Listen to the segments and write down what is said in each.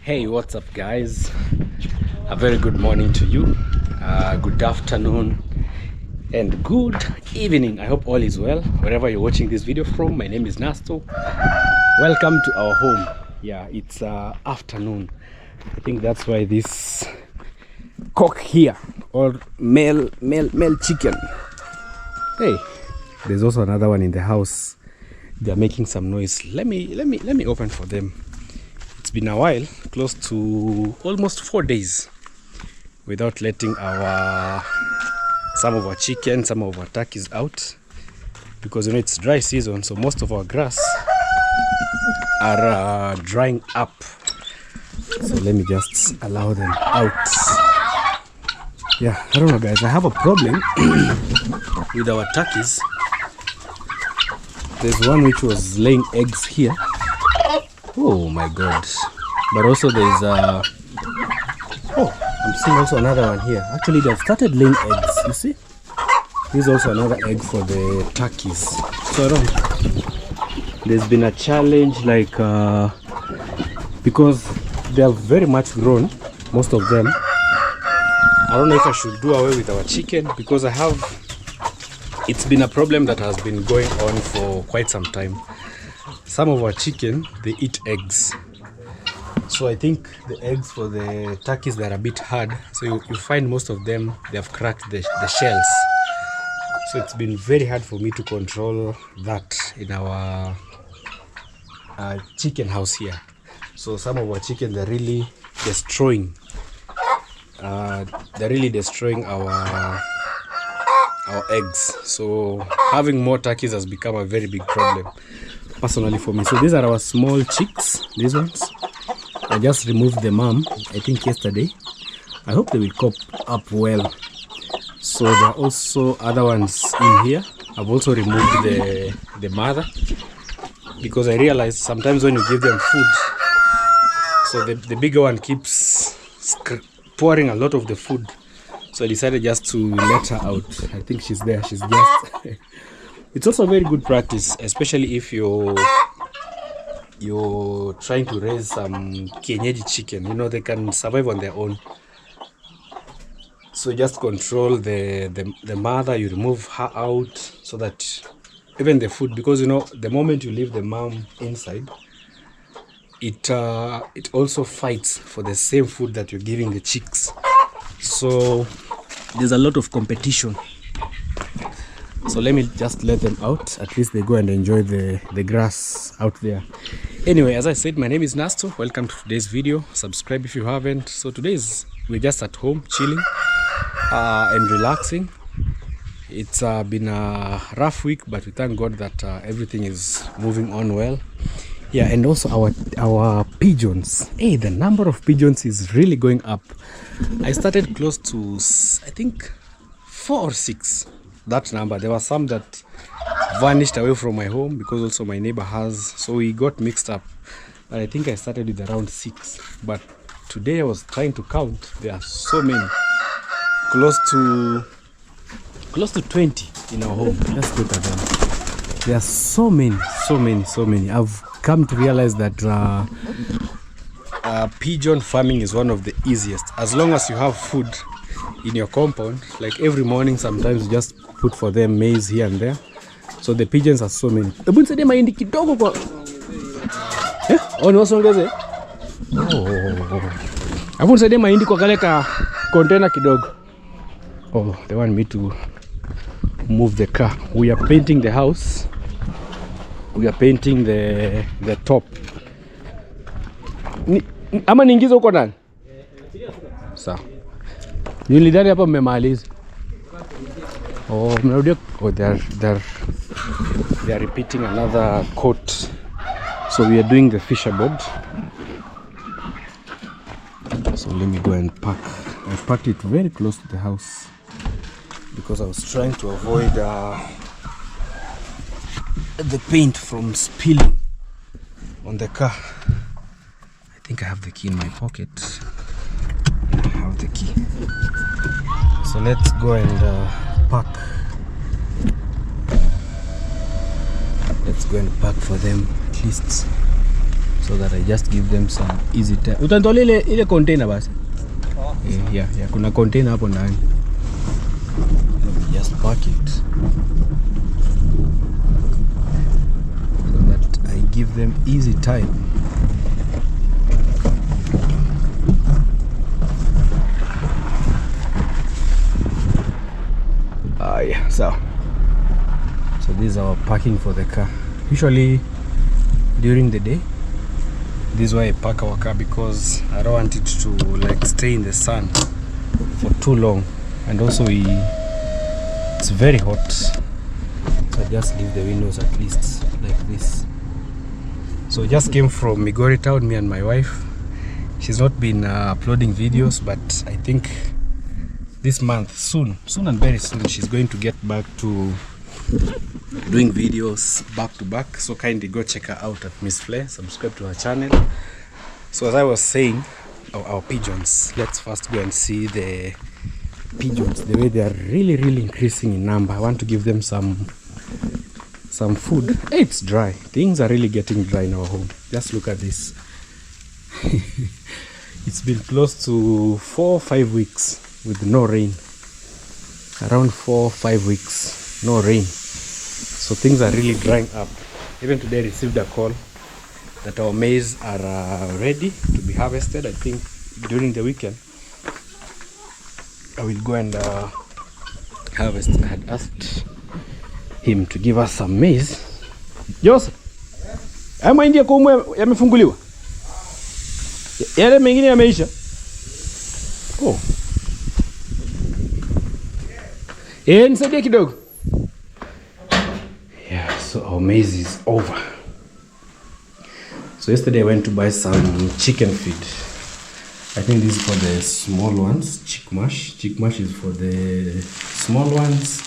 Hey, what's up guys? A very good morning to you, good afternoon and good evening. I hope all is well wherever you're watching this video from. My name is Nasto. Welcome to our home. Yeah, it's afternoon. I think that's why this cock here, or male chicken. Hey, there's also another one in the house. They're making some noise. Let me open for them. It's been a while, close to almost 4 days without letting some of our chicken, some of our turkeys out, because you know it's dry season, so most of our grass are drying up. So let me just allow them out. Yeah, I don't know guys, I have a problem with our turkeys. There's one which was laying eggs here. Oh my god. But also there's oh, I'm seeing also another one here. Actually they've started laying eggs, you see. Here's also another egg for the turkeys. So I don't, there's been a challenge, like because they have very much grown, most of them. I don't know if I should do away with our chicken, because it's been a problem that has been going on for quite some time. Some of our chicken, they eat eggs. So I think the eggs for the turkeys, they're a bit hard. So you find most of them, they have cracked the shells. So it's been very hard for me to control that in our chicken house here. So some of our chicken, they're really destroying. Our eggs. So having more turkeys has become a very big problem personally for me. So these are our small chicks, these ones. I just removed the mom, I think yesterday. I hope they will cope up well. So there are also other ones in here. I've also removed the mother, because I realized sometimes when you give them food, so the bigger one keeps pouring a lot of the food. So I decided just to let her out. I think she's there. She's just it's also a very good practice, especially if you're trying to raise some kienyeji chicken. You know, they can survive on their own. So just control the mother, you remove her out, so that even the food, because you know the moment you leave the mom inside, it also fights for the same food that you're giving the chicks. So there's a lot of competition. So let me just let them out. At least they go and enjoy the grass out there. Anyway, as I said, my name is Nasto. Welcome to today's video. Subscribe if you haven't. So we're just at home chilling and relaxing. It's been a rough week, but we thank God that everything is moving on well. Yeah, and also our pigeons. Hey, the number of pigeons is really going up. I started close to, I think, 4 or 6. That number. There were some that vanished away from my home, because also my neighbor has. So we got mixed up. But I think I started with around 6. But today I was trying to count. There are so many. Close to 20 in our home. Let's look at them. There are so many. I've come to realize that pigeon farming is one of the easiest, as long as you have food in your compound. Like every morning, sometimes you just put for them maize here and there. So the pigeons are so many. Oh, they want me to move the car. We are painting the house. We are painting the top. Ama niingize huko ndani? Sawa. Nilidhani hapa mmemaliza. Oh, mnarudia. Oh, they're repeating another coat. So we are doing the fisherboard. So let me go and pack. I packed it very close to the house, because I was trying to avoid the paint from spilling on the car. I think I have the key in my pocket. I have the key. So let's go and pack. Let's go and pack for them at least, so that I just give them some easy time. Utantoa ile container basi. Yeah, kuna container hapo ndani. Just pack it so that I give them easy time. Yeah, so this is our parking for the car. Usually during the day, this is why I park our car, because I don't want it to like stay in the sun for too long, and also it's very hot, so I just leave the windows at least like this. So I just came from Migori town, me and my wife. She's not been uploading videos, but I think this month, soon and very soon, she's going to get back to doing videos back to back. So kindly go check her out at Miss Flair, subscribe to her channel. So as I was saying, our pigeons, let's first go and see the pigeons, the way they are really increasing in number. I want to give them some food. Hey, it's dry, things are really getting dry in our home. Just look at this. It's been close to 4 or 5 weeks with no rain. Around 4 or 5 weeks, no rain. So things are really drying up. Even today I received a call that our maize are ready to be harvested. I think during the weekend I will go and harvest. I had asked him to give us some maize. Joseph, haya mahindi yako humu yamefunguliwa? Yale mengine yameisha? Oh. Nisaidie kidogo. Yeah, so our maize is over. So yesterday I went to buy some chicken feed. I think this is for the small ones, chick mash. Chick mash is for the small ones.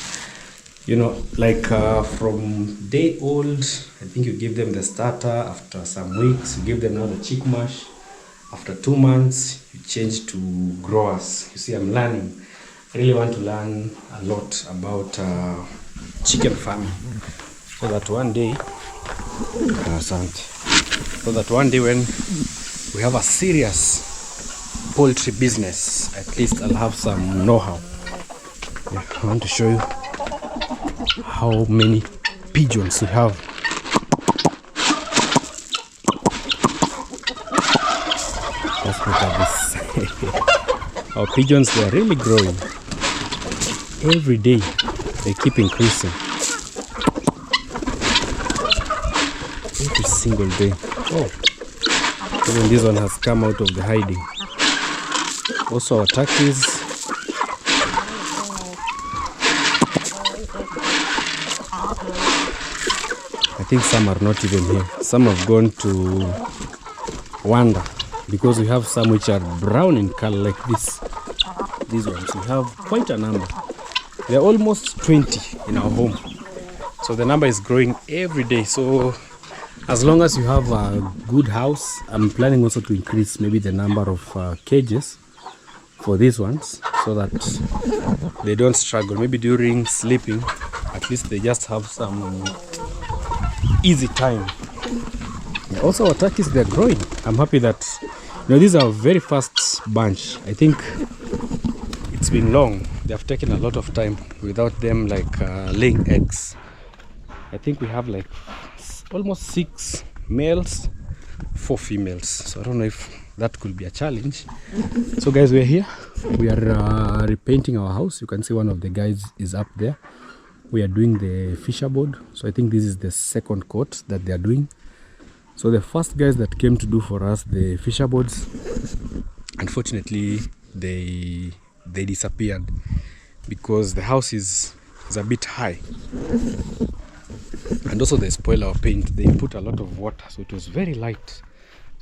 You know, like from day old, I think you give them the starter. After some weeks, you give them another chick mash. After 2 months, you change to growers. You see, I'm learning. I really want to learn a lot about chicken farming, so that one day, when we have a serious poultry business, at least I'll have some know-how. Yeah, I want to show you how many pigeons we have. Let's look at this. Our pigeons, they are really growing. Every day they keep increasing. Every single day. Oh, even this one has come out of the hiding. Also our turkeys. I think some are not even here. Some have gone to wander, because we have some which are brown in color like this. These ones, we have quite a number. There are almost 20 in our home. So the number is growing every day. So as long as you have a good house, I'm planning also to increase maybe the number of cages for these ones, so that they don't struggle. Maybe during sleeping, at least they just have some easy time. Also our turkeys, they're growing. I'm happy that, you know, these are a very fast bunch. I think it's been long. They have taken a lot of time without them like laying eggs. I think we have like almost 6 males, 4 females. So I don't know if that could be a challenge. So guys, we're here. We are repainting our house. You can see one of the guys is up there. We are doing the fisher board. So I think this is the second coat that they are doing. So the first guys that came to do for us the fisher boards, unfortunately they disappeared because the house is a bit high, and also they spoil our paint. They put a lot of water, so it was very light.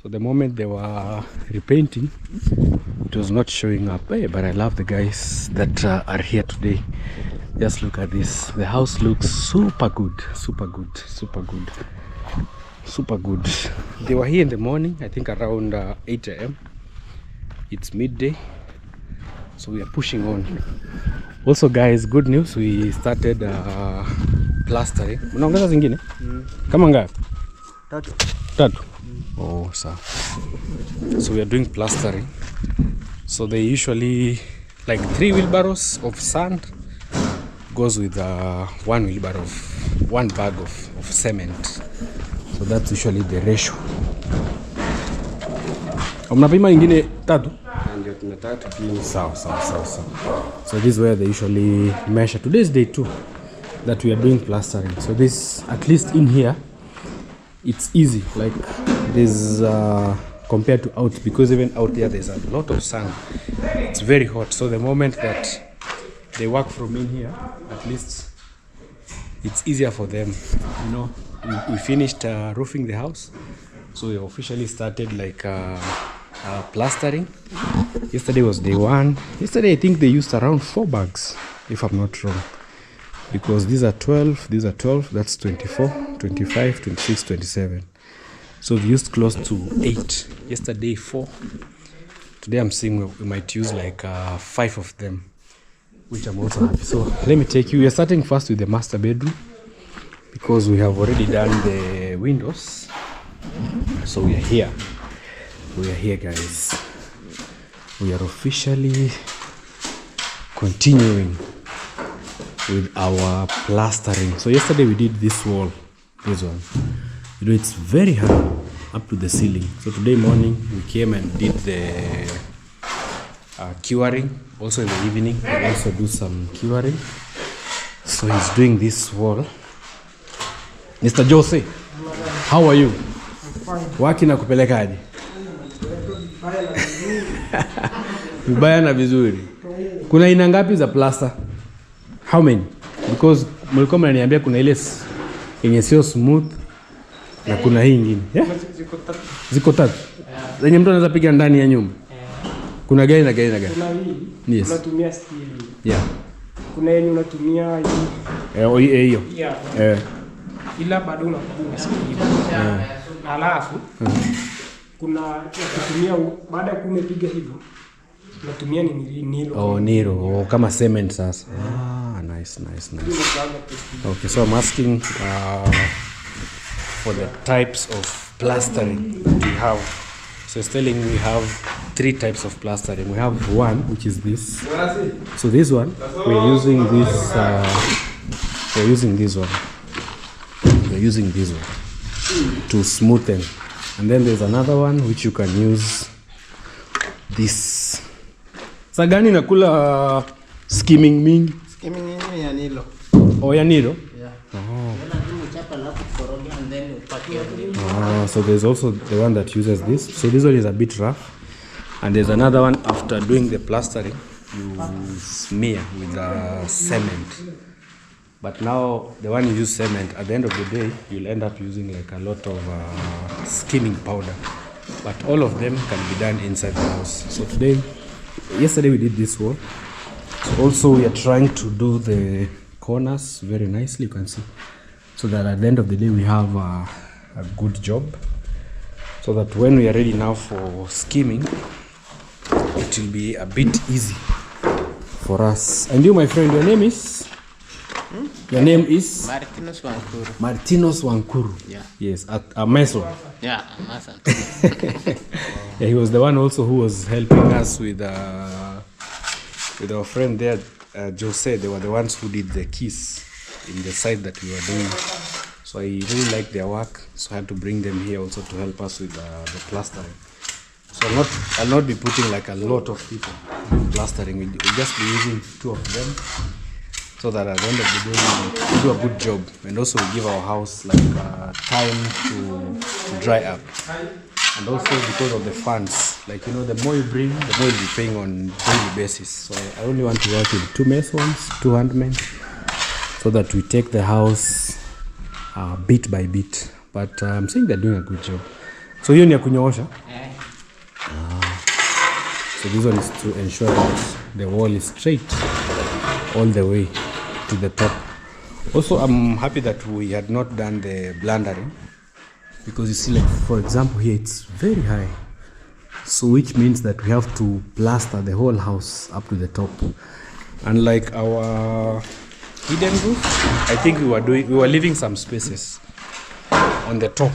So the moment they were repainting, it was not showing up. Hey, but I love the guys that are here today. Just look at this. The house looks super good, super good, super good, super good. They were here in the morning, I think around 8 a.m. It's midday, so we are pushing on. Also guys, good news, we started plastering. Unaongeza zingine? Kama ngapi? 3. Oh, sir. So we are doing plastering. So they usually like 3 wheelbarrows of sand goes with 1 wheelbarrow of 1 bag of cement. So that's usually the ratio. Mnapima ingine 3? Ndio tumetatu pia. Sawa. So this is where they usually measure. Today's day 2 that we are doing plastering. So this, at least in here, it's easy. Like this compared to out, because even out there there's a lot of sun. It's very hot. So the moment that they work from in here, at least it's easier for them. You know, we finished roofing the house, so we officially started like plastering. Yesterday was day 1. Yesterday I think they used around 4 bags, if I'm not wrong, because these are 12, that's 24, 25, 26, 27. So we used close to 8. Yesterday 4. Today I'm seeing we might use like 5 of them, which I'm also happy. So let me take you. We are starting first with the master bedroom because we have already done the windows. So we are here. We are here, guys. We are officially continuing with our plastering. So yesterday we did this wall, this one. You know, it's very high up to the ceiling. So today morning we came and did the curing. Also in the evening we also do some curing. So he's doing this wall. Mr. Jose, how are you? Waki na kupelekaje? Vibaya na vizuri. Kuna aina ngapi za plaster? How many? Because mlikuwa mnaniambia kuna ile yenye sio smooth na kuna hii nyingine. Yeah? Ziko tatu. Zenye mtu anaweza piga ndani ya nyumba. Kuna gani na gani na gani? Kuna hii. Yes. Unatumia steel. Yeah. Kuna yenye unatumia hii. Hiyo. Yeah. Ila bado unakuwa steel. Alafu kuna kutumia baada ya kumepiga hivyo unatumia ni nilo. Oh, nilo kama cement sasa. Nice. Okay, so I'm asking for the types of plastering we have. So it's telling we have 3 types of plastering. We have one, which is this. So this one, we're using this one to smoothen. And then there's another one which you can use this. Sagani nakula skimming mingi. Skimming ya nilo. Oh, ya nilo? Yeah. So there's also the one that uses this. So this one is a bit rough. And there's another one after doing the plastering, you smear with cement. But now the one you use cement, at the end of the day, you'll end up using like a lot of skimming powder. But all of them can be done inside the house. So yesterday we did this wall. So also we are trying to do the corners very nicely, you can see. So that at the end of the day we have a good job. So that when we are ready now for skimming, it will be a bit easy for us. And you, my friend, your name is? Your name is? Martinos Wankuru. Yeah. Yes, a Mason. Yeah, a Mason. Yeah, he was the one also who was helping us with our friend there, Jose. They were the ones who did the keys in the site that we were doing. So I really liked their work, so I had to bring them here also to help us with the plastering. So I'll not be putting like a lot of people in plastering. We'll just be using 2 of them, so that at the end of the day we do a good job, and also we give our house like time to dry up. And also because of the funds, like, you know, the more you bring, the more you'll be paying on daily basis. So I only want to work with 2 masons, 2 handmen, so that we take the house bit by bit. But I'm saying they're doing a good job. So hiyo ni ya kunyoosha? So this one is to ensure that the wall is straight all the way to the top. Also, I'm happy that we had not done the blundering, because you see, like, for example, here it's very high, so which means that we have to plaster the whole house up to the top. And like our hidden roof, I think we were leaving some spaces on the top,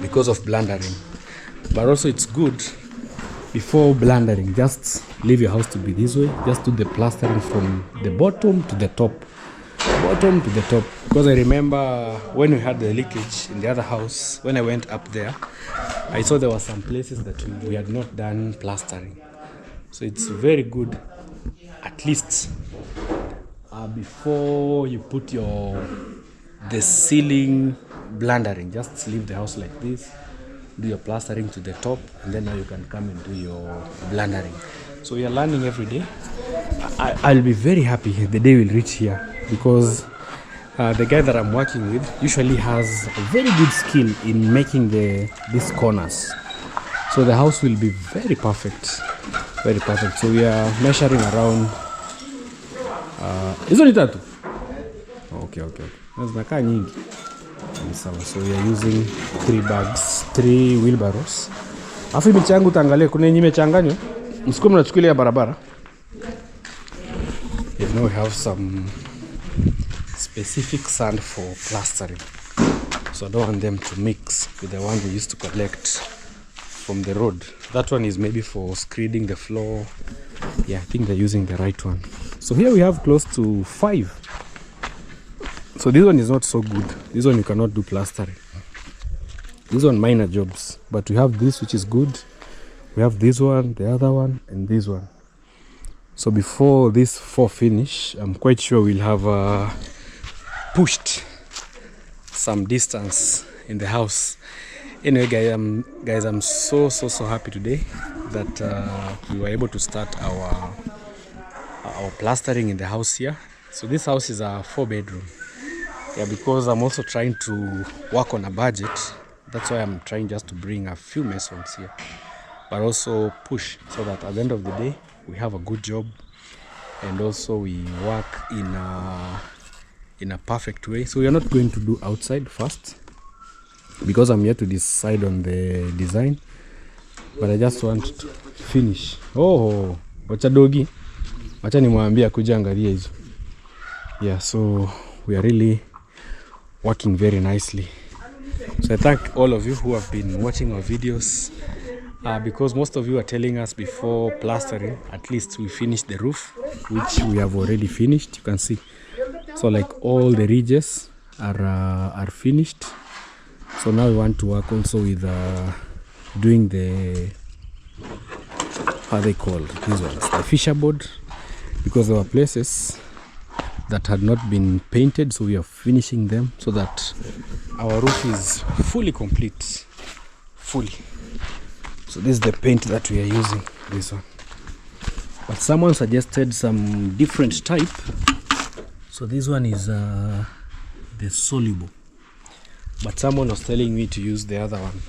because of blundering. But also it's good before blundering, just leave your house to be this way. Just do the plastering from the bottom to the top. Bottom to the top. Because I remember when we had the leakage in the other house, when I went up there, I saw there were some places that we had not done plastering. So it's very good, at least before you put the ceiling blundering, just leave the house like this, do your plastering to the top, and then now you can come and do your blundering. So we are learning every day. I'll be very happy the day will reach here, because the guy that I'm working with usually has a very good skill in making these corners. So the house will be very perfect. Very perfect. So we are measuring around hizo ni tatu. Okay. Zinakaa nyingi. So we are using 3 bags, 3 wheelbarrows. Afu imechangu tangalia kuna yenye imechanganywa. Msiko mnachukulia ya barabara. And now we have some specific sand for plastering. So I don't want them to mix with the one we used to collect from the road. That one is maybe for screeding the floor. Yeah, I think they're using the right one. So here we have close to 5. So this one is not so good. This one you cannot do plastering. This one minor jobs. But we have this which is good. We have this one, the other one, and this one. So before these 4 finish, I'm quite sure we'll have pushed some distance in the house. Anyway, guys, I'm so happy today that we were able to start our plastering in the house here. So this house is a 4-bedroom. Yeah, because I'm also trying to work on a budget. That's why I'm trying just to bring a few masons here, but also push so that at the end of the day we have a good job, and also we work in a perfect way. So we are not going to do outside first, because I'm yet to decide on the design, but I just want to finish. Oh, wacha dogi, wacha nimwambia kuja angalia hizo. Yeah, so we are really working very nicely. So I thank all of you who have been watching our videos, because most of you are telling us before plastering, at least we finish the roof, which we have already finished. You can see, so like all the ridges are finished. So now we want to work also with doing the, how they call these ones, the fisher board, because there were places that had not been painted, so we are finishing them so that our roof is fully complete. So this is the paint that we are using, this one. But someone suggested some different type. So this one is the soluble. But someone was telling me to use the other one,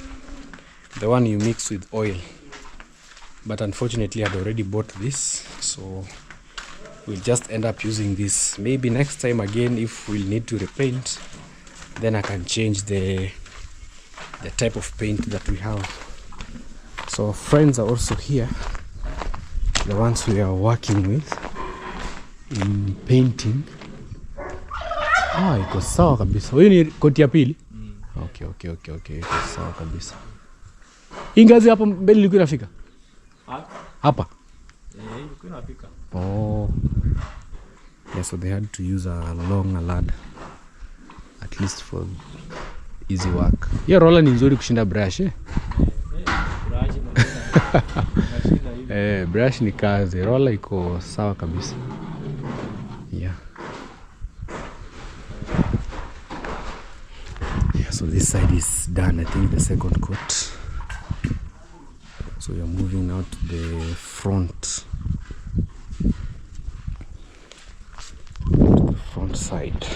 the one you mix with oil. But unfortunately I'd already bought this, so we'll just end up using this. Maybe next time again, if we'll need to repaint, then I can change the type of paint that we have. So our friends are also here, the ones we are working with in painting. Iko sawa kabisa. Huyu ni koti ya pili? Okay. Iko sawa kabisa. Hii ngazi hapo mbele ilikuwa inafika? Hapa? Ilikuwa inafika. Oh. Yeah, so they had to use a long ladder, at least for easy work. Yeah, roller ni nzuri kushinda brush, eh? Brush ni kazi, roller iko sawa kabisa. Yeah. So this side is done, I think the second coat. So we are moving now to the front. Front side.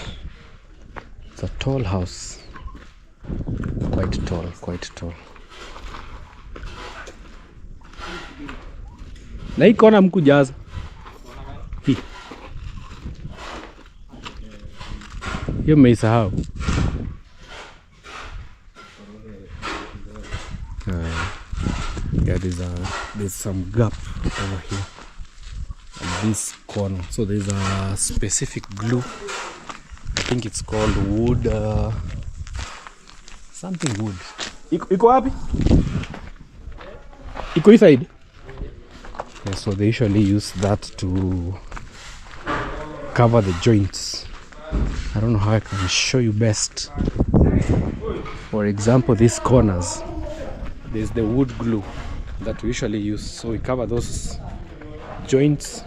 It's a tall house. Quite tall. Na hii kona mkujaza. Hiyo mmeisahau. Yeah, there's some gap over here at this corner. So there's a specific glue. I think it's called wood, something wood. Iko wapi? Iko inside. Yeah, so they usually use that to cover the joints. I don't know how I can show you best. For example, these corners, there's the wood glue that we usually use. So we cover those joints,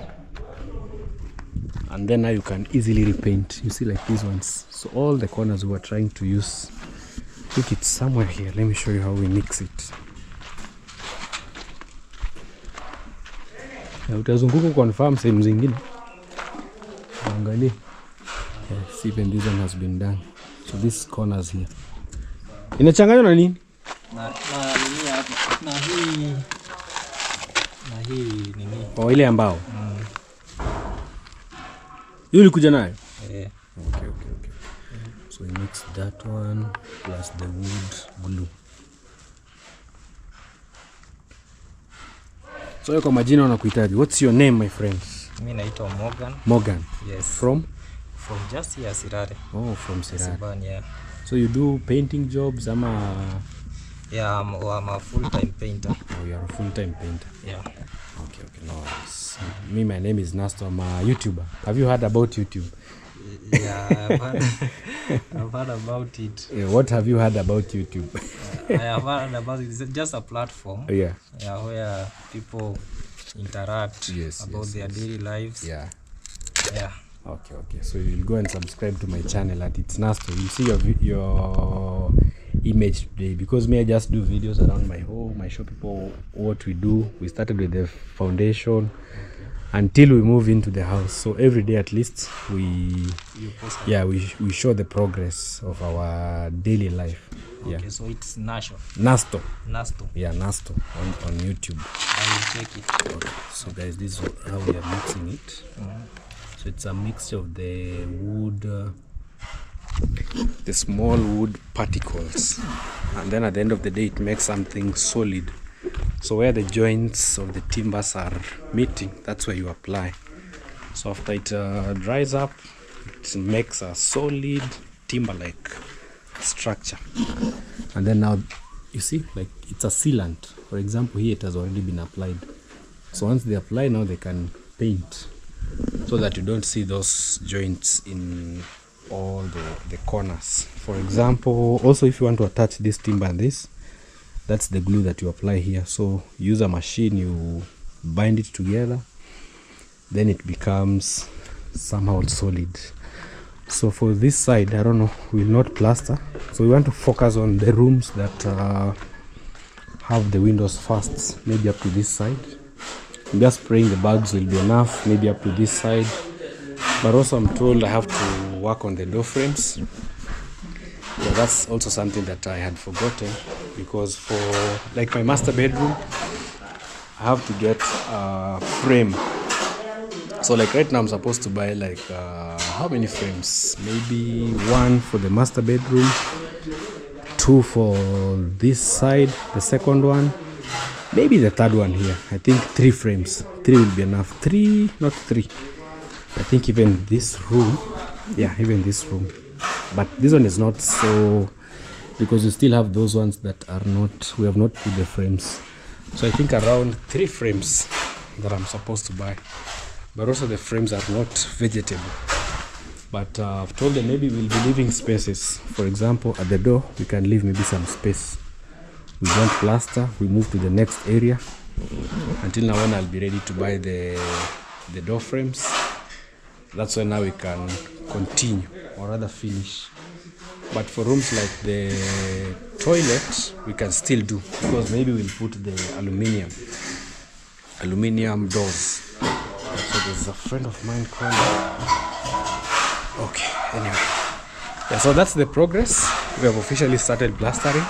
and then now you can easily repaint. You see, like these ones. So all the corners we are trying to use. I think it's somewhere here. Let me show you how we mix it. Utazunguka confirm sehemu zingine. Angalia. Yes, even this one has been done. So this corners here. Inachanganywa na nini? Na nini hapa? Na hii nini? Oh, ile ambao. Hiyo ulikuja nayo? Okay. So we mix that one plus the wood glue. So kwa majina wanakuitaje? What's your name, my friends? Mimi naitwa Morgan. Morgan. Yes. From just here Sirare. Oh, from Sirare. Sibani, yeah. So you do painting jobs ama? Yeah, I'm a full-time painter. Oh, you are a full-time painter. Yeah. Okay, no worries. Me, my name is Nasto. I'm a YouTuber. Have you heard about YouTube? Yeah, I've heard about it. Yeah, what have you heard about YouTube? I have heard about it. It's just a platform. Yeah, where people interact about their daily lives. Yeah. Okay. So you'll go and subscribe to my channel at It's Nasto. You'll see your image today, because me, I just do videos around my home. I show people what we do. We started with the foundation until we move into the house. So every day at least we show the progress of our daily life. Okay, so it's Nasto. Yeah, Nasto on YouTube. I will check it. Okay. So guys, this is how we are mixing it. So it's a mixture of the wood, the small wood particles, and then at the end of the day it makes something solid. So where the joints of the timbers are meeting, that's where you apply. So after it dries up, it makes a solid timber-like structure. And then now you see, like, it's a sealant. For example, here it has already been applied. So once they apply, now they can paint, so that you don't see those joints in all the corners. For example, also if you want to attach this timber and this, that's the glue that you apply here. So use a machine, you bind it together, then it becomes somehow solid. So for this side, I don't know, we'll not plaster. So we want to focus on the rooms that have the windows first, maybe up to this side. Just spraying the bags will be enough, maybe up to this side. But also I'm told I have to work on the door frames. Yeah, that's also something that I had forgotten, because for like my master bedroom, I have to get a frame. So like right now I'm supposed to buy like how many frames? Maybe 1 for the master bedroom, 2 for this side, the second one, maybe the third one here. I think 3 frames. 3 will be enough. 3, not 3. I think even this room, even this room. But this one is not so, because you still have those ones that are not, we have not put the frames. So I think around 3 frames that I'm supposed to buy. But also the frames are not vegetable. But I've told them maybe we'll be leaving spaces. For example, at the door, we can leave maybe some space. We don't plaster, we move to the next area. Until now, when I'll be ready to buy the door frames, that's when now we can continue, or rather finish. But for rooms like the toilet, we can still do, because maybe we'll put the aluminium doors. So there's a friend of mine called. Okay, anyway. Yeah, so that's the progress. We have officially started plastering.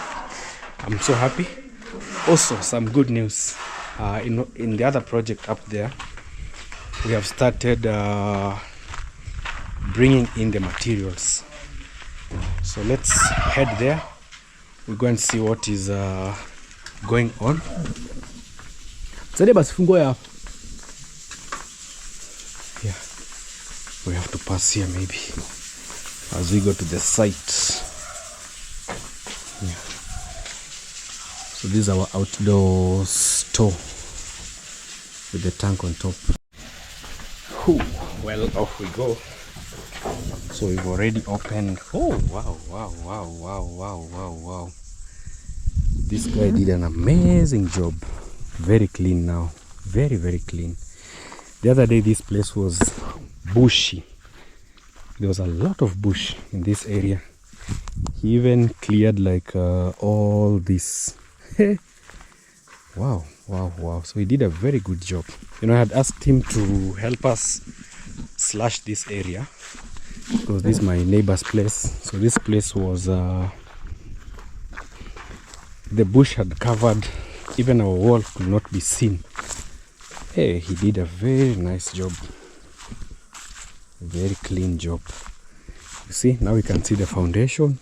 I'm so happy. Also, some good news. In the other project up there, we have started bringing in the materials. So let's head there. We'll go and see what is going on. Yeah, we have to pass here maybe as we go to the site. Yeah. this is our outdoor store with the tank on top. Whew. Well, off we go. So we've already opened. Oh wow. This guy did an amazing job. Very clean now. Very clean. The other day this place was bushy. There was a lot of bush in this area. He even cleared like all this. Wow. So he did a very good job. You know, I had asked him to help us slash this area because this is my neighbor's place. So this place was the bush had covered, even our wall could not be seen. Hey, he did a very nice job. A very clean job. You see, now we can see the foundation.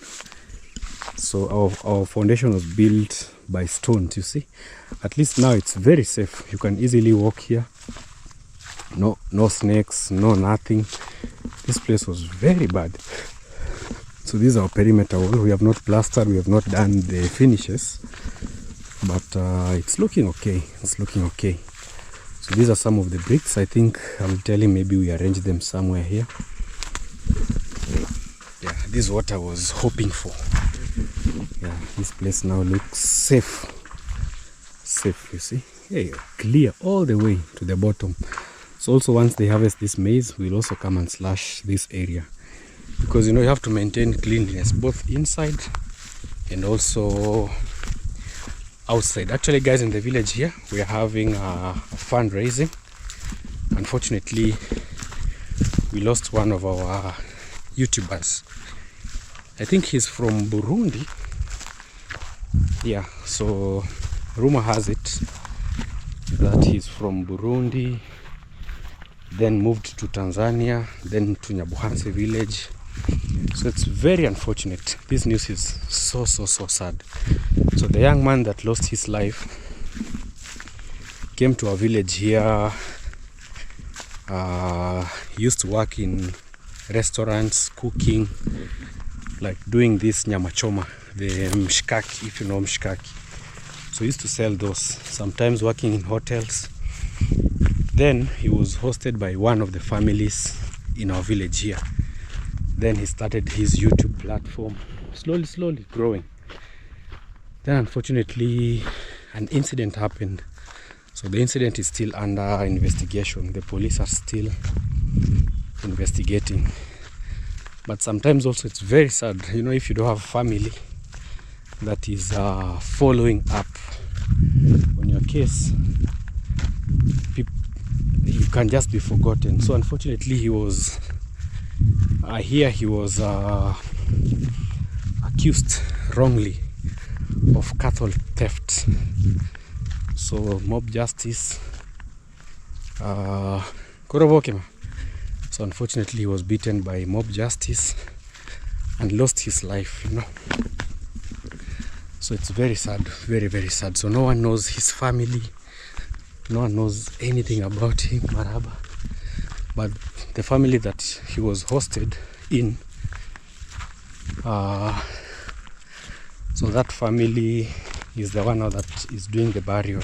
So our foundation was built by stones, you see. At least now it's very safe. You can easily walk here. No snakes, no nothing. This place was very bad. So this is our perimeter wall. We have not plastered, we have not done the finishes, but it's looking okay. So these are some of the bricks. I think I'll tell him maybe we arrange them somewhere here. Yeah, this is what I was hoping for. Yeah, this place now looks safe, you see. Yeah, clear all the way to the bottom. So also once they harvest this maize, we'll also come and slash this area, because you know you have to maintain cleanliness both inside and also outside. Actually guys, in the village here we are having a fundraising. Unfortunately we lost one of our YouTubers. I think he's from Burundi. Yeah, so rumor has it that he's from Burundi, then moved to Tanzania, then to Nyabuhansi village. So it's very unfortunate. This news is so sad. So the young man that lost his life came to our village here. He used to work in restaurants, cooking, like doing this nyama choma, the mshikaki, if you know mshikaki. So he used to sell those, sometimes working in hotels. Then he was hosted by one of the families in our village here. Then he started his YouTube platform, slowly growing. Then unfortunately an incident happened. So the incident is still under investigation. The police are still investigating. But sometimes also it's very sad, you know, if you don't have family that is following up on your case, you can just be forgotten. So unfortunately he was accused wrongly of cattle theft. So mob justice, so unfortunately he was beaten by mob justice and lost his life, you know. So it's very sad, very sad. So no one knows his family, no one knows anything about him, Maraba. But the family that he was hosted in, so that family is the one now that is doing the burial.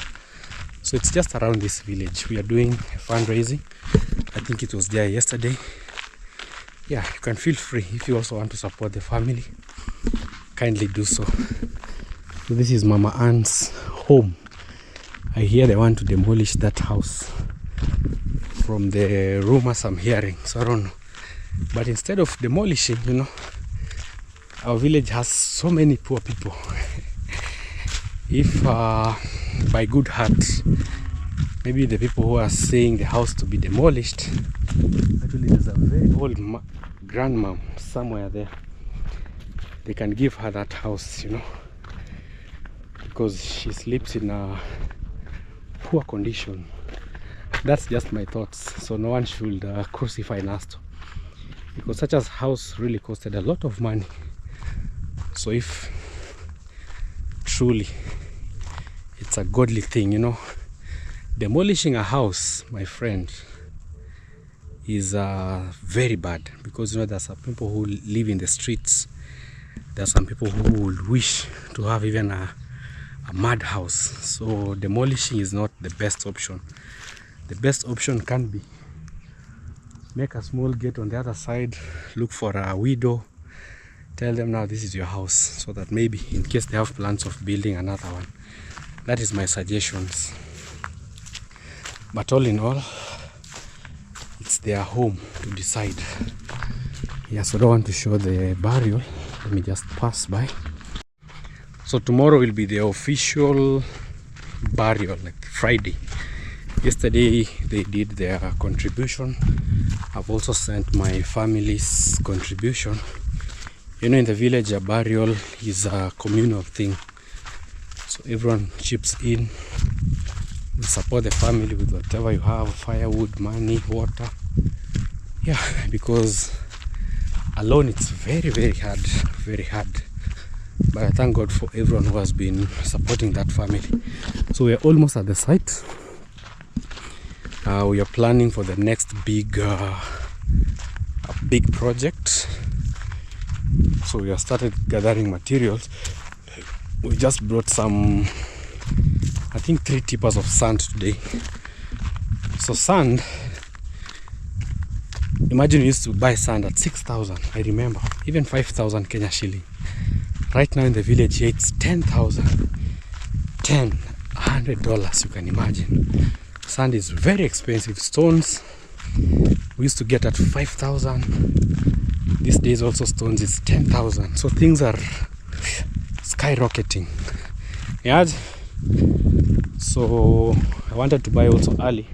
So it's just around this village. We are doing a fundraising. I think it was there yesterday. Yeah, you can feel free if you also want to support the family, kindly do so. So this is Mama Ann's home. I hear they want to demolish that house from the rumors I'm hearing, so I don't know. But instead of demolishing, you know, our village has so many poor people. If by good heart, maybe the people who are saying the house to be demolished, actually there's a very old grandma somewhere there. They can give her that house, you know, because she sleeps in a poor condition. That's just my thoughts. So no one should crucify Nasto, because such a house really costed a lot of money. So if truly it's a godly thing, you know, demolishing a house, my friend, is very bad, because you know there are some people who live in the streets. There are some people who would wish to have even a a mud house, so demolishing is not the best option. The best option can be make a small gate on the other side, look for a widow, tell them now this is your house, so that maybe in case they have plans of building another one. That is my suggestions. But all in all, it's their home to decide. Yeah, so I don't want to show the burial. Let me just pass by. So tomorrow will be the official burial, like Friday. Yesterday they did their contribution. I've also sent my family's contribution. You know, in the village, a burial is a communal thing. So everyone chips in. We support the family with whatever you have, firewood, money, water. Yeah, because alone it's very, very hard, very hard. But I thank God for everyone who has been supporting that family. So we are almost at the site. We are planning for the next big project. So we have started gathering materials. We just brought some, I think 3 tippers of sand today. So sand, imagine we used to buy sand at 6,000, I remember, even 5,000 Kenya shilling. Right now in the village here it's 10,000, $100, you can imagine. Sand is very expensive. Stones we used to get at 5,000. These days also stones is 10,000. So things are skyrocketing. Yeah. So I wanted to buy also early,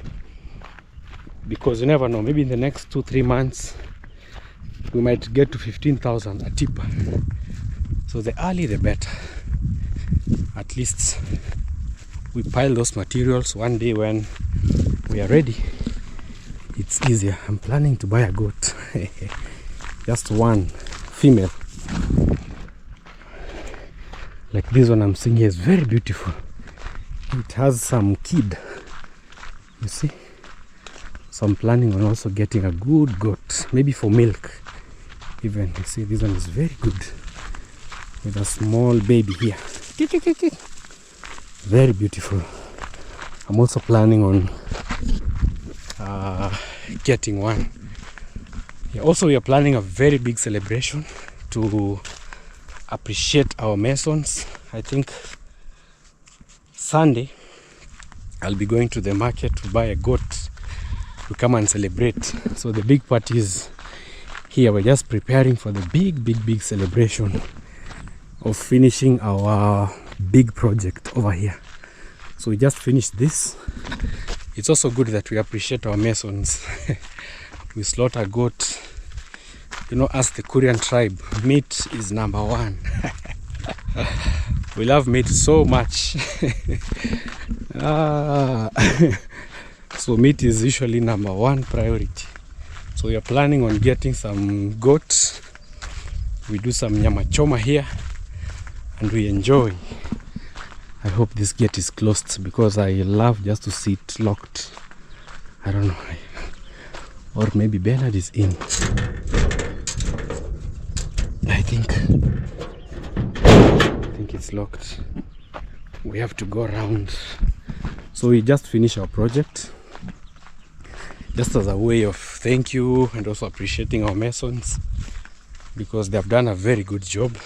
because you never know, maybe in the next 2-3 months we might get to 15,000 a tipper. So the early the better. At least we pile those materials. One day when we are ready, it's easier. I'm planning to buy a goat. Just one female. Like this one I'm seeing here is very beautiful. It has some kid, you see. So I'm planning on also getting a good goat, maybe for milk even. You see, this one is very good with a small baby here. Very beautiful. I'm also planning on getting one. Yeah, also we are planning a very big celebration to appreciate our masons. I think Sunday I'll be going to the market to buy a goat to come and celebrate. So the big party is here. We're just preparing for the big celebration of finishing our big project over here. So we just finished this. It's also good that we appreciate our masons. We slaughter goat. You know, as the Korean tribe, meat is number one. We love meat so much. So meat is usually number one priority. So we are planning on getting some goat. We do some nyama choma here and we enjoy. I hope this gate is closed because I love just to see it locked. I don't know. Or maybe Bernard is in. I think it's locked. We have to go around. So we just finished our project, just as a way of thank you and also appreciating our masons, because they have done a very good job.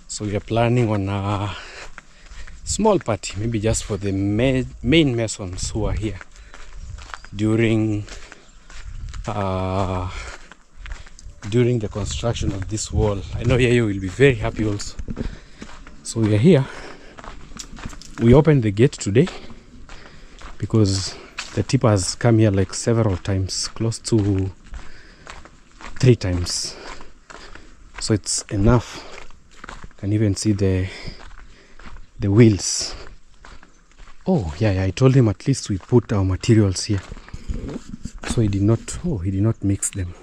So we are planning on a small party, maybe just for the main masons who are here during the construction of this wall. I know Yayo will be very happy also. So we are here. We opened the gate today because the tipper has come here like several times, close to 3 times. So it's enough. You can even see the wheels. Oh yeah, I told him at least we put our materials here. So he did not mix them.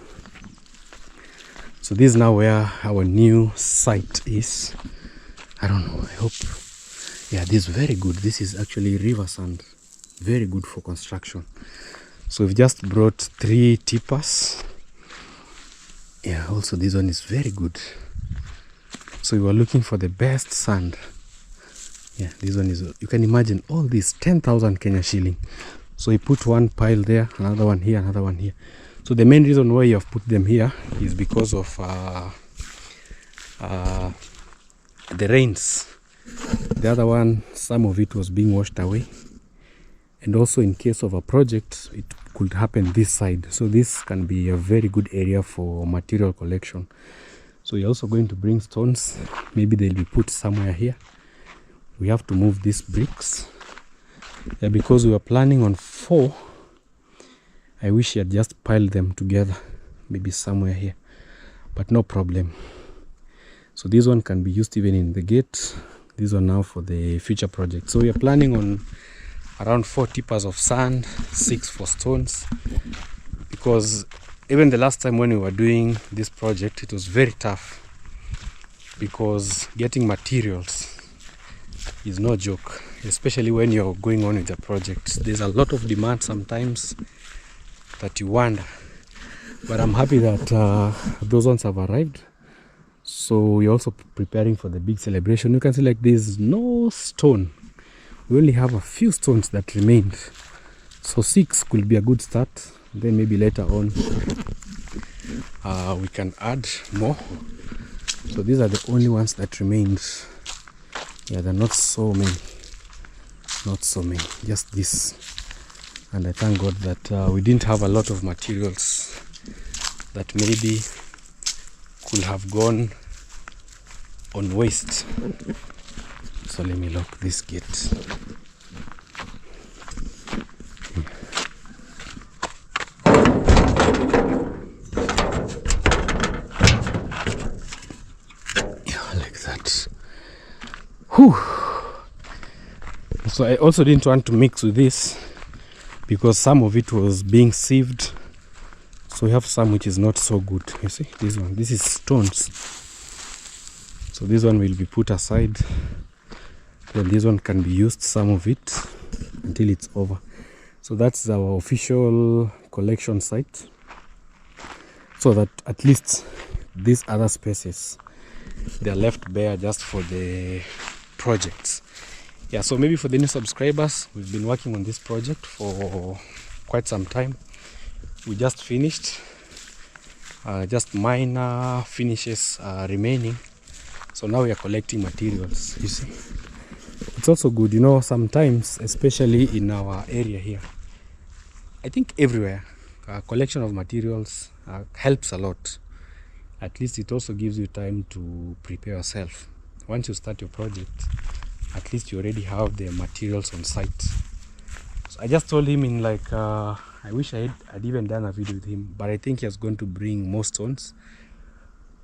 So this is now where our new site is. I don't know, I hope. Yeah, this is very good. This is actually river sand. Very good for construction. So we've just brought 3 tippers. Yeah, also this one is very good. So we were looking for the best sand. Yeah, this one is, you can imagine all these 10,000 Kenya shilling. So he put one pile there, another one here, another one here. So the main reason why you have put them here is because of the rains. The other one, some of it was being washed away, and also in case of a project, it could happen this side. So this can be a very good area for material collection. So you're also going to bring stones. Maybe they'll be put somewhere here. We have to move these bricks. Yeah, because we were planning on 4. I wish he had just piled them together, maybe somewhere here, but no problem. So this one can be used even in the gate. This one now for the future project. So we are planning on around 4 tippers of sand, 6 for stones, because even the last time when we were doing this project, it was very tough, because getting materials is no joke, especially when you're going on with a project. There's a lot of demand sometimes that you wonder, but I'm happy that those ones have arrived. So we're also preparing for the big celebration. You can see like there's no stone. We only have a few stones that remained. So 6 could be a good start. Then maybe later on we can add more. So these are the only ones that remained. Yeah, they're not so many. Not so many. Just this. And I thank God that we didn't have a lot of materials that maybe could have gone on waste. So let me lock this gate. Yeah, like that. Whew. So I also didn't want to mix with this because some of it was being sieved. So we have some which is not so good. You see, this one, this is stones. So this one will be put aside. Then this one can be used, some of it, until it's over. So that's our official collection site. So that at least these other spaces, they're left bare just for the projects. Yeah, so maybe for the new subscribers, we've been working on this project for quite some time. We just finished, just minor finishes remaining. So now we are collecting materials, you see. It's also good, you know, sometimes, especially in our area here, I think everywhere, collection of materials helps a lot. At least it also gives you time to prepare yourself. Once you start your project, at least you already have the materials on site. So I just told him in like, I wish I had even done a video with him, but I think he was going to bring more stones.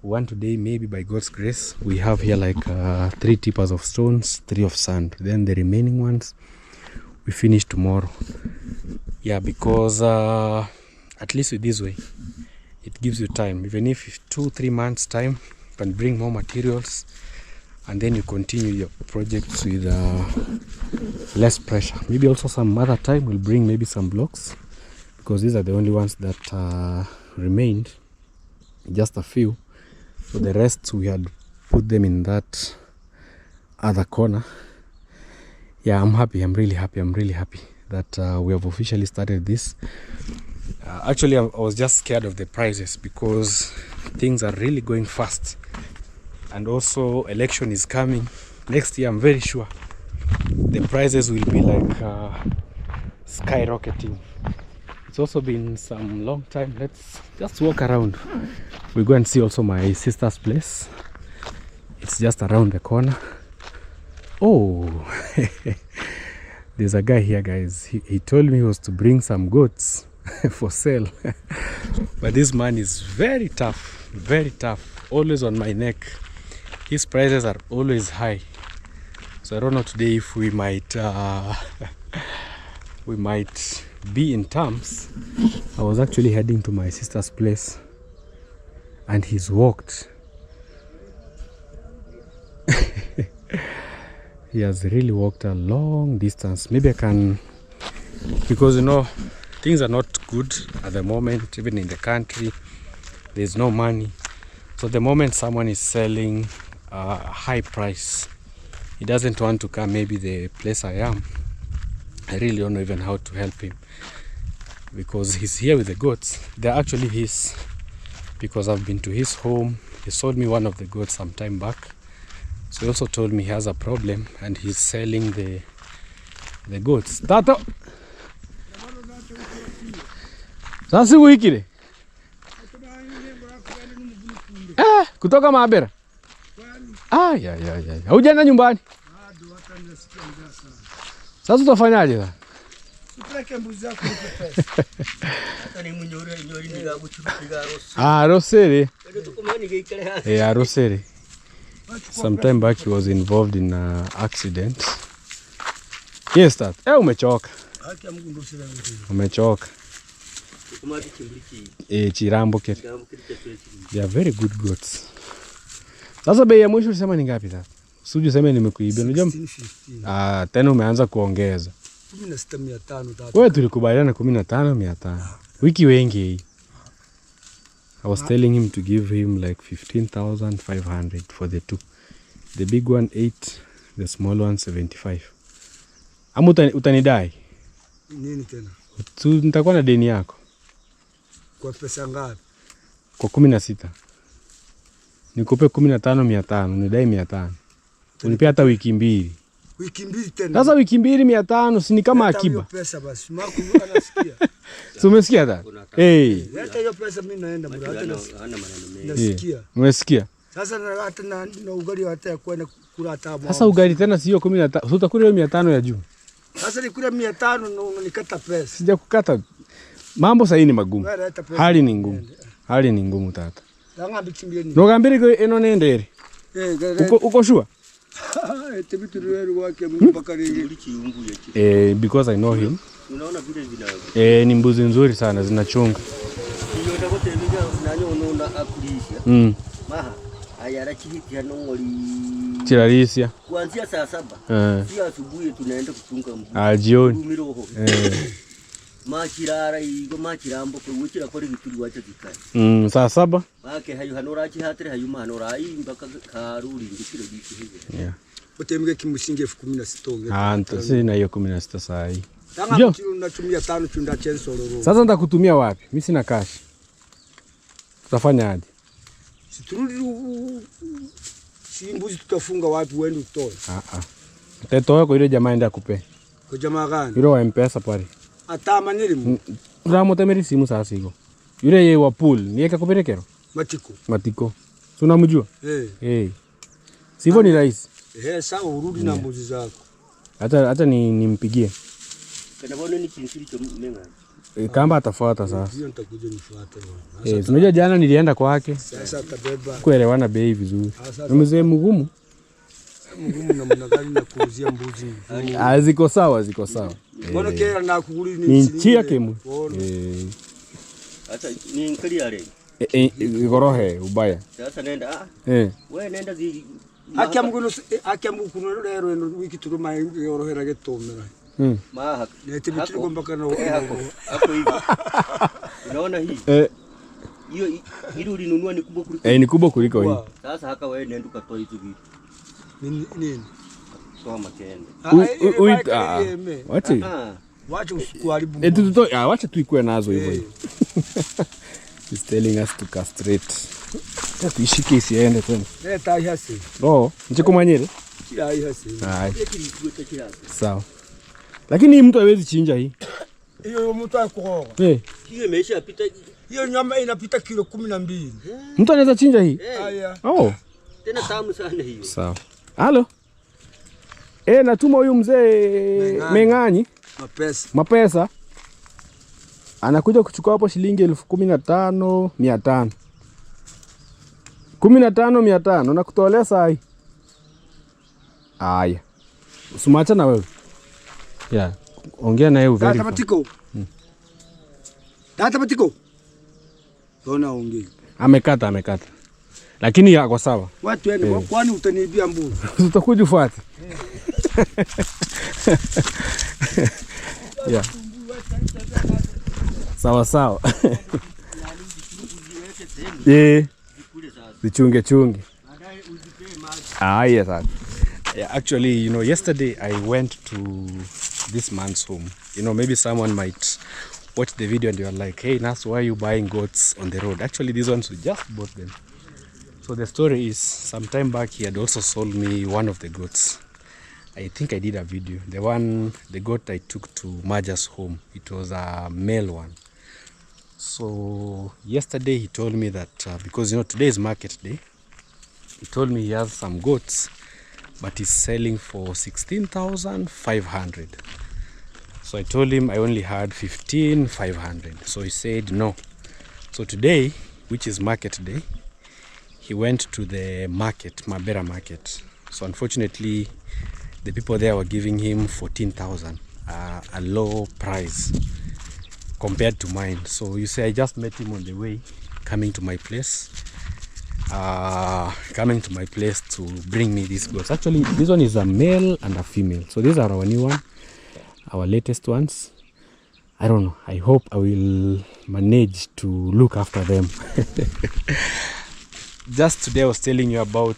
One today, maybe by God's grace. We have here like 3 tippers of stones, 3 of sand. Then the remaining ones, we finish tomorrow. Yeah, because at least with this way, it gives you time. Even if 2-3 months time, you can bring more materials. And then you continue your projects with less pressure. Maybe also some other time we'll bring maybe some blocks, because these are the only ones that remained, just a few. So the rest we had put them in that other corner. Yeah, I'm happy. I'm really happy that we have officially started this. Actually, I was just scared of the prices because things are really going fast. And also election is coming next year. I'm very sure the prices will be like skyrocketing. It's also been some long time. Let's just walk around. We go and see also my sister's place. It's just around the corner. Oh, there's a guy here, guys. He told me he was to bring some goats for sale. But this man is very tough, always on my neck. His prices are always high. So I don't know today if we might be in terms. I was actually heading to my sister's place and he's walked. He has really walked a long distance. Maybe I can, because you know things are not good at the moment, even in the country. There's no money. So the moment someone is selling a high price, he doesn't want to come maybe the place I am. I really don't know even how to help him, because he's here with the goats. They're actually his, because I've been to his home. He sold me one of the goats some time back. So he also told me he has a problem and he's selling the goats. Tato! Sasa wiki kutoka Mabera. Ya. Haujaenda nyumbani? Sasa utafanyaje sasa? Tupeleke mbuzi zako nipe pesa. Hata ni mnyore ndiga kuchupiga rosi. Rosere. Rosere. Sometime back he was involved in an accident. Yes, that. Umechoka. Umechoka. Chirambo kile. They are very good goats. Sasa bei ya mwisho ulisema ni ngapi sasa? Usije sema nimekuibia. Unajua? Tena umeanza kuongeza. 16,500. Wewe tulikubaliana 15,500. Wiki wengi hii. I was telling him to give him like 15,500 for the two. The big one 8, the small one 75. Amu utanidai? Nini tena? Nitakuwa na deni yako. Kwa pesa ngapi? Kwa 16. Nikupe 15,500, nidai 500. Unipe hata wiki mbili. Wiki mbili tena. Sasa wiki mbili 500 si ni kama akiba. Pesa basi. Maku anasikia. So umesikia hata? Hata hiyo pesa mimi naenda bro. Hata nasikia. Umesikia? Sasa hata na ugali hata kwenda kula tabu. Sasa ugali tena sio 15. So utakula hiyo 500 ya juu. Sasa nikula 500 nikata pesa. Sija kukata. Mambo sasa ni magumu. Hali ni ngumu. Hali ni ngumu tata. Nogambiri ko eno nendere. Uko sure? Because I know him. Ni mbuzi nzuri sana zinachunga. Chirarisia. Kuanzia saa 7. Sio asubuhi tunaenda kuchunga mbuzi. Jioni. Machirara igo machirambo ko wikira kori bituri wacha dikari. Saa 7. Bake hayu hanorachi hatire hayu manorai mpaka karuri ndikiro diki hivi. Yeah. Utembwe kimushinge 16. Nto sina hiyo 16 saa hii. Tanga kilo natumia 5 chunda chensoro. Sasa nitakutumia wapi? Mimi sina cash. Tutafanya aje? Siturudi mbuzi tutafunga wapi uende utoe? Utatoa kwa ile jamaa enda akupe. Kwa jamaa gani? Ile wa M-Pesa pale. Atama nilimu. Ramo temeri simu sasa hiyo. Yule yeye wa pool, ni yeka kuperekero? Matiko. So unamjua? Sivyo ni rahisi. Sawa urudi na mbuzi zako. Hata nimpigie. Kana bwana ni kinsiri cha menga. Kamba atafuata sasa. Ndio nitakuja nifuate. Unajua jana nilienda kwake. Sasa atabeba. Kuelewana bei vizuri. Ni mzee mgumu. Na mnagani na kuuzia mbuzi. Ziko sawa. Mbona kera na kuguli ni nchia kemu. Hata ni nkali yale. Gorohe ubaya. Sasa nenda wewe nenda zi Akiamu kuno lero wiki turuma yorohera getomera. Maha. Nete bitiri gomba kana hapo hivi. Unaona hii? Hiyo hili ulinunua ni kubwa kuliko. Ni kubwa kuliko hii. Sasa haka wewe nenda ukatoa hizo vitu. Nini? Toa makende. Wacha usikuharibu. Wacha tuikue nazo hivyo. He's telling us to castrate. Tuishike isiende tena. Leta hasi. Nchikumanyire? Hasi. Sawa. Lakini mtu hawezi chinja hii. Hiyo mtu akuoga. Hiyo imeshapita. Hiyo nyama inapita kilo 12. Mtu anaweza chinja hii? Tena tamu sana hiyo. Sawa. Halo. Natuma huyu mzee Meng'anyi. Mapesa. Anakuja kuchukua hapo shilingi 15,500. 15,500 nakutolea saa hii. Haya. Usimacha na wewe. Ongea na yeye very. Tata Matiko. Dona ongea. Amekata. Lakini yako sawa. Watu wende kwani utaniibia mbuzi. Utakuja ufuate. Sawa. Zichunge. Haya sasa. Yeah, actually, you know, yesterday I went to this man's home. You know, maybe someone might watch the video and you're like, hey, Nasto, why are you buying goats on the road? Actually, these ones, we just bought them. So the story is, some time back, he had also sold me one of the goats. I think I did a video. The goat I took to Maja's home, it was a male one. So yesterday he told me that, because, you know, today is market day, he told me he has some goats, but he's selling for 16,500. So I told him I only had 15,500. So he said no. So today, which is market day, he went to the market, Mabera market. So unfortunately, the people there were giving him 14,000, a low price compared to mine. So you see, I just met him on the way coming to my place. To bring me these goats. Actually, this one is a male and a female. So these are our new one, our latest ones. I don't know. I hope I will manage to look after them. Just today I was telling you about,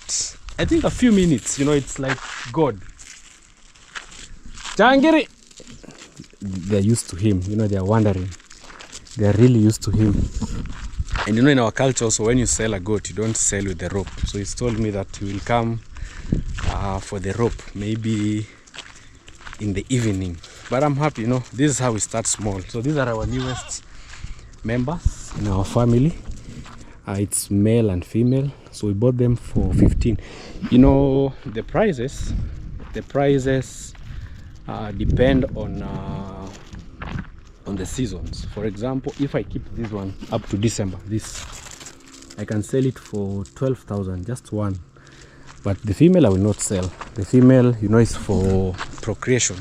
I think a few minutes, you know, it's like God. Changiri! They're used to him, you know, they're wandering. They're really used to him. And you know, in our culture also, when you sell a goat, you don't sell with the rope. So he's told me that he will come for the rope, maybe in the evening. But I'm happy, you know, this is how we start small. So these are our newest members in our family. It's male and female. So we bought them for 15. You know, the prices depend on the seasons. For example, if I keep this one up to December, I can sell it for 12,000, just one. But the female I will not sell. The female, you know, is for procreation.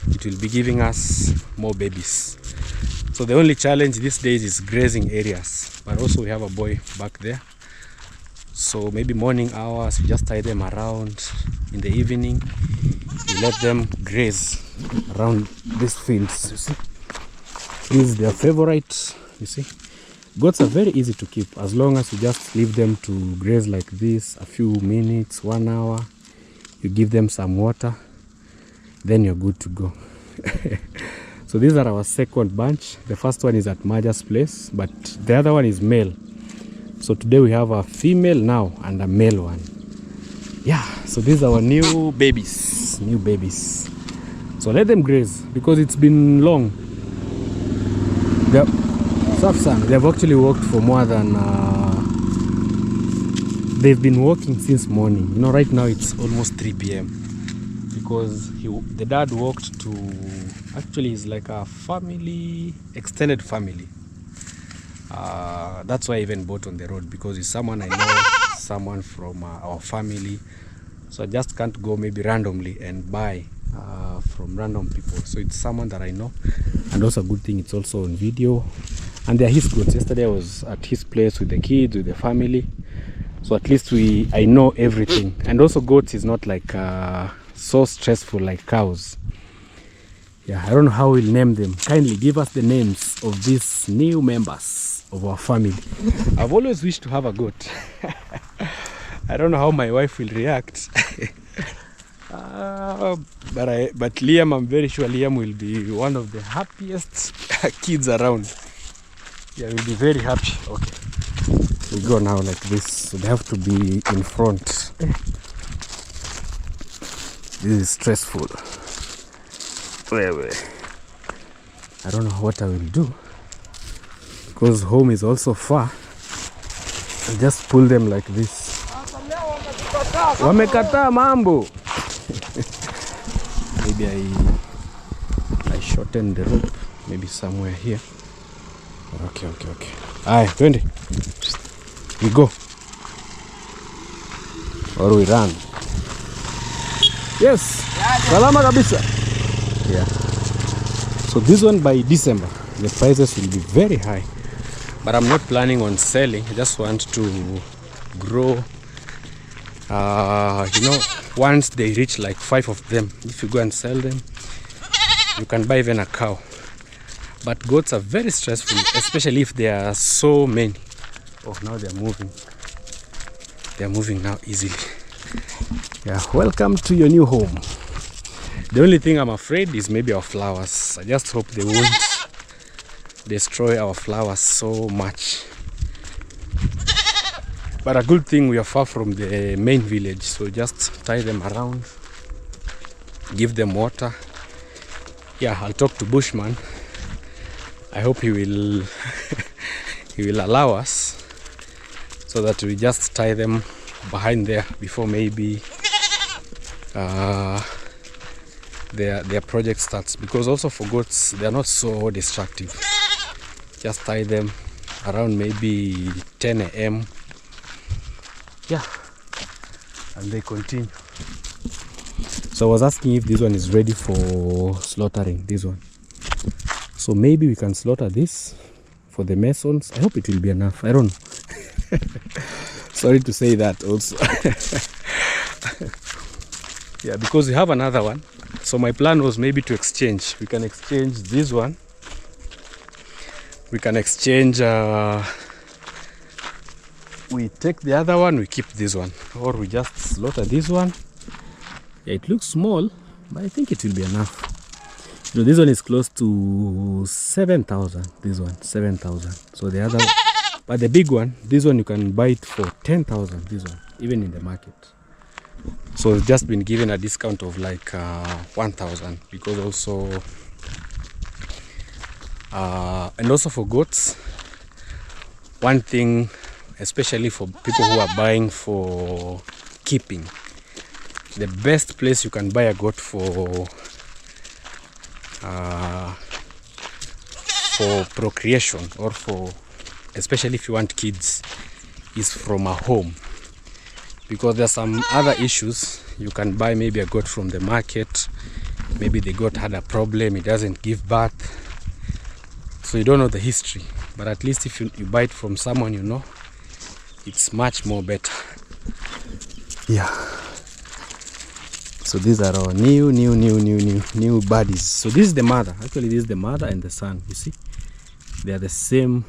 It will be giving us more babies. So the only challenge these days is grazing areas. But also we have a boy back there. So maybe morning hours, we just tie them around. In the evening, we let them graze around these fields, you see. This is their favorite, you see. Goats are very easy to keep as long as you just leave them to graze like this a few minutes, 1 hour. You give them some water, then you're good to go. So these are our second bunch. The first one is at Maja's place, but the other one is male. So today we have a female now and a male one. Yeah, so these are our new babies. So let them graze because it's been long. They've actually walked for more than they've been walking since morning. You know, right now it's almost 3 p.m. because the dad walked to, actually it's like a family, extended family. That's why I even bought on the road, because it's someone I know, someone from our family. So I just can't go maybe randomly and buy from random people. So it's someone that I know, and also a good thing, it's also on video. And they're his goats. Yesterday I was at his place with the kids, with the family. So at least I know everything. And also goats is not like so stressful like cows. Yeah, I don't know how we'll name them. Kindly give us the names of these new members of our family. I've always wished to have a goat. I don't know how my wife will react. But Liam, I'm very sure Liam will be one of the happiest kids around. Yeah, we'll be very happy. Okay, we go now like this, so they have to be in front. This is stressful. I don't know what I will do, because home is also far. I'll just pull them like this. Wamekata mambo. Maybe I shorten the rope, maybe somewhere here. Okay. Aye, 20. We go. Or we run. Yes. Salama kabisa. Yeah. So this one by December, the prices will be very high. But I'm not planning on selling. I just want to grow. You know, once they reach like 5 of them, if you go and sell them, you can buy even a cow. But goats are very stressful, especially if there are so many. Oh, now they're moving. They're moving now easily. Yeah, welcome to your new home. The only thing I'm afraid is maybe our flowers. I just hope they won't destroy our flowers so much. But a good thing, we are far from the main village, so just tie them around, give them water. Yeah, I'll talk to Bushman. I hope he will he will allow us so that we just tie them behind there before maybe their project starts, because also for goats they are not so destructive. Just tie them around maybe 10 a.m. Yeah, and they continue. So I was asking if this one is ready for slaughtering, this one. So maybe we can slaughter this for the masons. I hope it will be enough. I don't know. Sorry to say that also. Yeah, because we have another one. So my plan was maybe to exchange. We can exchange this one. We can exchange, we take the other one, we keep this one. Or we just slaughter this one. Yeah, it looks small, but I think it will be enough. You know, this one is close to 7,000. This one, 7,000. So the other, but the big one, this one you can buy it for 10,000. This one, even in the market. So it's just been given a discount of like 1,000, because also, and also for goats, one thing, especially for people who are buying for keeping, the best place you can buy a goat for procreation, or for, especially if you want kids, is from a home. Because there's some other issues. You can buy maybe a goat from the market, maybe the goat had a problem, it doesn't give birth, so you don't know the history. But at least if you buy it from someone you know, it's much more better. Yeah. So these are our new buddies. So this is the mother. Actually, this is the mother and the son. You see, they are the same.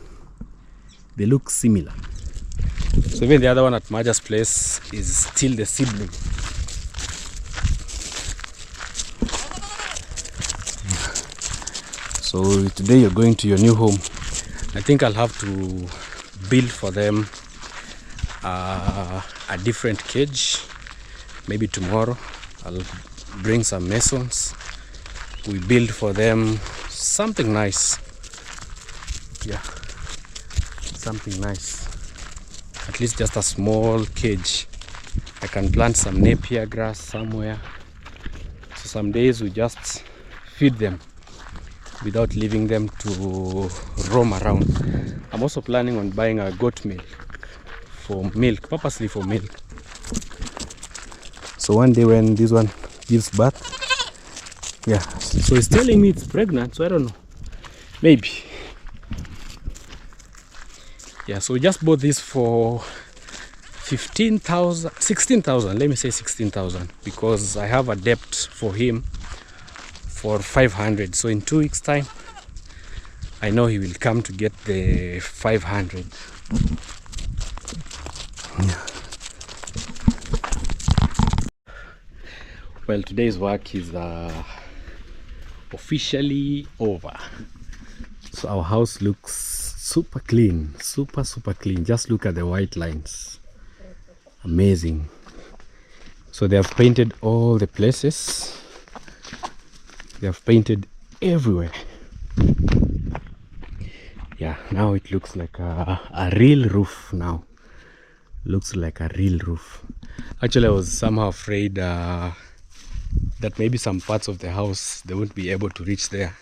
They look similar. So even the other one at Maja's place is still the sibling. So today you're going to your new home. I think I'll have to build for them a different cage. Maybe tomorrow I'll bring some masons. We build for them something nice. Yeah, something nice. At least just a small cage. I can plant some napier grass somewhere. So some days we just feed them without leaving them to roam around. I'm also planning on buying a goat milk for milk, purposely for milk. So one day when this one gives birth, yeah, so it's telling me it's pregnant, so I don't know, maybe. Yeah, so we just bought this for 15,000, 16,000, let me say 16,000, because I have a debt for him for 500. So in 2 weeks time, I know he will come to get the 500. Yeah. Well, today's work is officially over. So our house looks super clean, super clean. Just look at the white lines. Amazing. So they have painted all the places. They have painted everywhere. Yeah, now it looks like a real roof now. Looks like a real roof. Actually, I was somehow afraid that maybe some parts of the house they won't be able to reach there.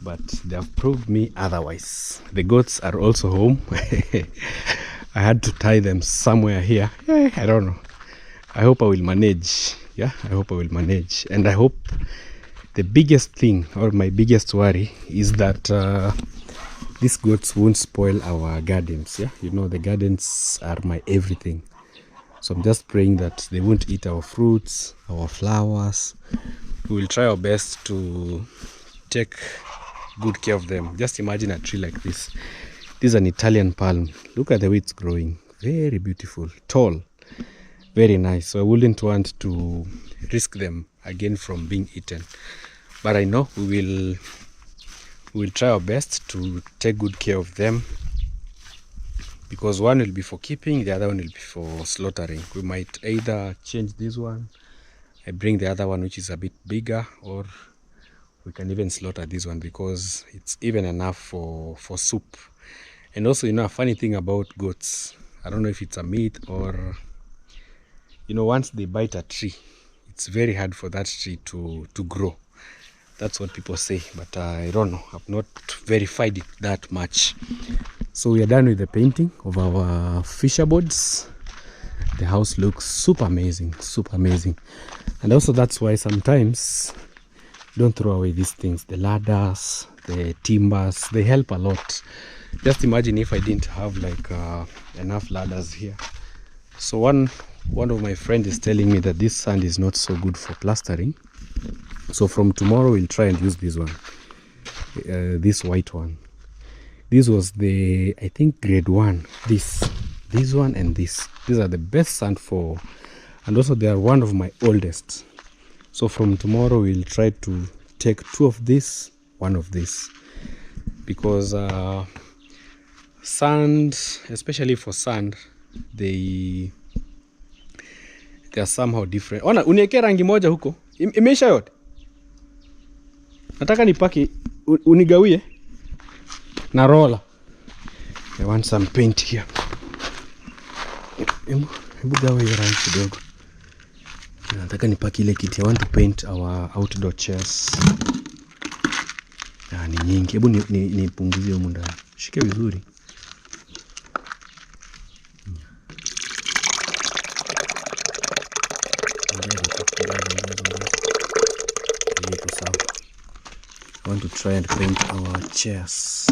But they have proved me otherwise. The goats are also home. I had to tie them somewhere here. I don't know. I hope I will manage. Yeah, I hope I will manage. And I hope the biggest thing, or my biggest worry, is that these goats won't spoil our gardens. Yeah, you know, the gardens are my everything. So I'm just praying that they won't eat our fruits, our flowers. We will try our best to take good care of them. Just imagine a tree like this. This is an Italian palm. Look at the way it's growing. Very beautiful, tall. very nice. So I wouldn't want to risk them again from being eaten, but I know we will try our best to take good care of them, because one will be for keeping, the other one will be for slaughtering. We might either change this one, I bring the other one which is a bit bigger, or we can even slaughter this one because it's even enough for soup. And also, a funny thing about goats, I don't know if it's a myth or, once they bite a tree, it's very hard for that tree to grow. That's what people say, but I don't know. I've not verified it that much. So we are done with the painting of our fisher boards. The house looks super amazing, super amazing. And also that's why sometimes don't throw away these things. The ladders, the timbers, they help a lot. Just imagine if I didn't have like enough ladders here. So one of my friends is telling me that this sand is not so good for plastering. So from tomorrow we'll try and use this one, this white one. This was the, I think, grade 1. This one and this. These are the best sand for, and also they are one of my oldest. So from tomorrow we'll try to take 2 of this, 1 of this, because sand, especially for sand, they are somehow different. Ona, uniweke rangi moja huko. Imeisha yote. Nataka nipaki unigawie na roller. I want some paint here. Hebu gawa hiyo rangi kidogo. Nataka nipaki ile kiti. I want to paint our outdoor chairs. Ni nyingi. Hebu nipunguzie huko ndani. Shike vizuri. I want to try and paint our chairs.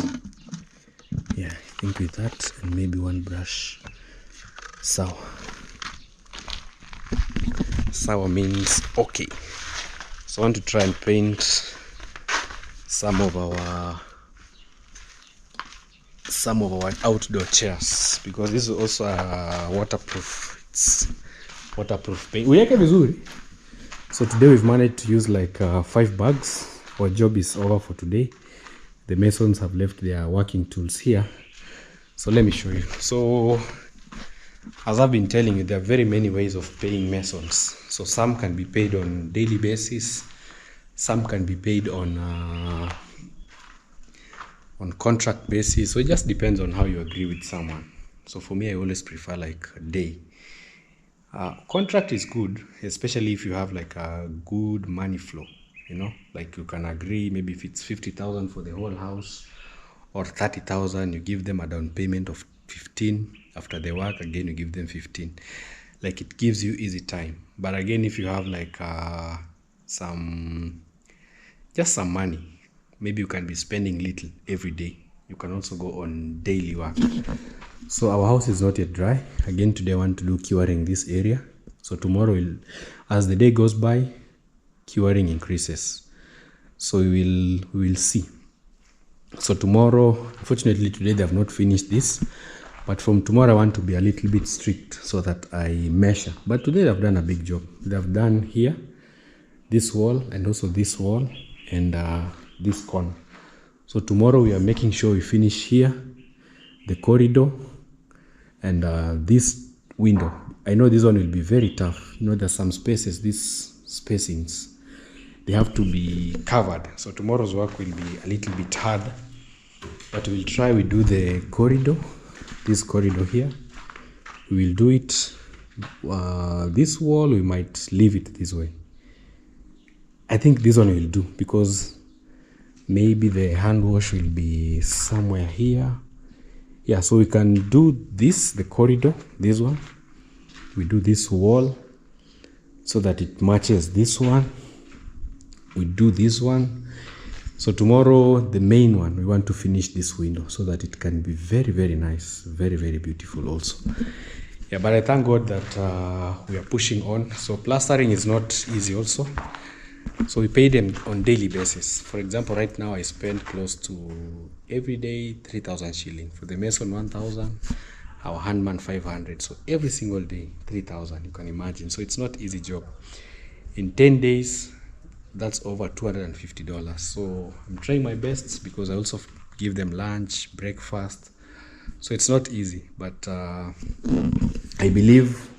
Yeah, I think with that and maybe one brush. Sawa. Sawa means okay. So I want to try and paint some of our outdoor chairs, because this is also a waterproof. It's waterproof paint. Uweke vizuri. So today we've managed to use like 5 bags. Our job is over for today. The masons have left their working tools here. So let me show you. So as I've been telling you, there are very many ways of paying masons. So some can be paid on daily basis. Some can be paid on contract basis. So it just depends on how you agree with someone. So for me, I always prefer like a day. Contract is good, especially if you have like a good money flow. Like you can agree, maybe if it's 50,000 for the whole house or 30,000, you give them a down payment of 15. After the work, again, you give them 15. Like it gives you easy time. But again, if you have like some money, maybe you can be spending little every day. You can also go on daily work. So our house is not yet dry. Again, today I want to do curing this area. So tomorrow, as the day goes by, curing increases. So we will see. So tomorrow, unfortunately today they have not finished this, but from tomorrow I want to be a little bit strict so that I measure. But today they've done a big job. They've done here, this wall, and also this wall, and this corner. So tomorrow we are making sure we finish here, the corridor, and this window. I know this one will be very tough. There's some spaces, these spacings, they have to be covered. So tomorrow's work will be a little bit hard, but we'll try. We do the corridor, this corridor here. We will do it. This wall, we might leave it this way. I think this one will do, because maybe the hand wash will be somewhere here. Yeah, so we can do this, the corridor, this one. We do this wall so that it matches this one. We do this one. So tomorrow, the main one, we want to finish this window so that it can be very, very nice, very, very beautiful also. Yeah, but I thank God that we are pushing on. So plastering is not easy also. So we pay them on daily basis. For example, right now I spend close to every day 3,000 shilling. For the mason 1,000, our handman 500. So every single day 3,000, you can imagine. So it's not easy job. In 10 days, that's over $250. So I'm trying my best, because I also give them lunch, breakfast. So it's not easy, but I believe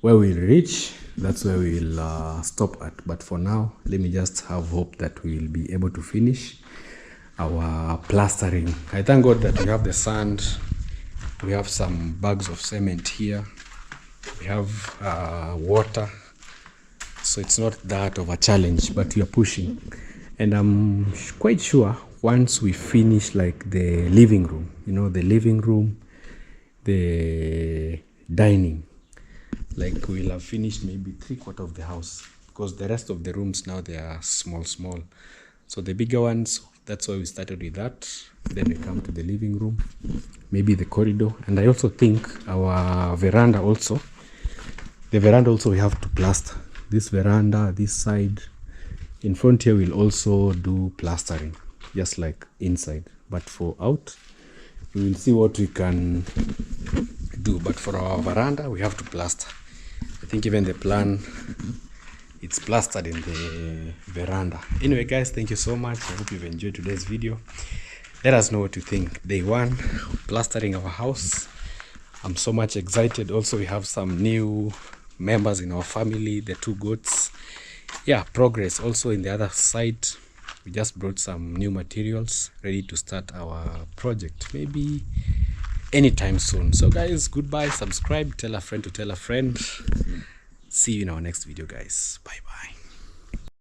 where we'll reach, that's where we'll stop at. But for now, let me just have hope that we will be able to finish our plastering. I thank God that we have the sand, we have some bags of cement here, we have water, so it's not that of a challenge, but we are pushing. And I'm quite sure once we finish like the living room, you know, the living room, the dining, like we'll have finished maybe 3/4 of the house, because the rest of the rooms now, they are small. So the bigger ones, that's why we started with that. Then we come to the living room, maybe the corridor. And I also think our veranda also, the veranda also we have to plaster. This veranda, this side, in front here, we'll also do plastering, just like inside. But for out, we will see what we can do. But for our veranda, we have to plaster. I think even the plan, it's plastered in the veranda. Anyway, guys, thank you so much. I hope you've enjoyed today's video. Let us know what you think. Day 1, plastering our house. I'm so much excited. Also, we have some new members in our family, the 2 goats. Yeah, progress. Also in the other side, we just brought some new materials, ready to start our project, maybe anytime soon. So guys, goodbye, subscribe, tell a friend to tell a friend. See you in our next video, guys. Bye bye.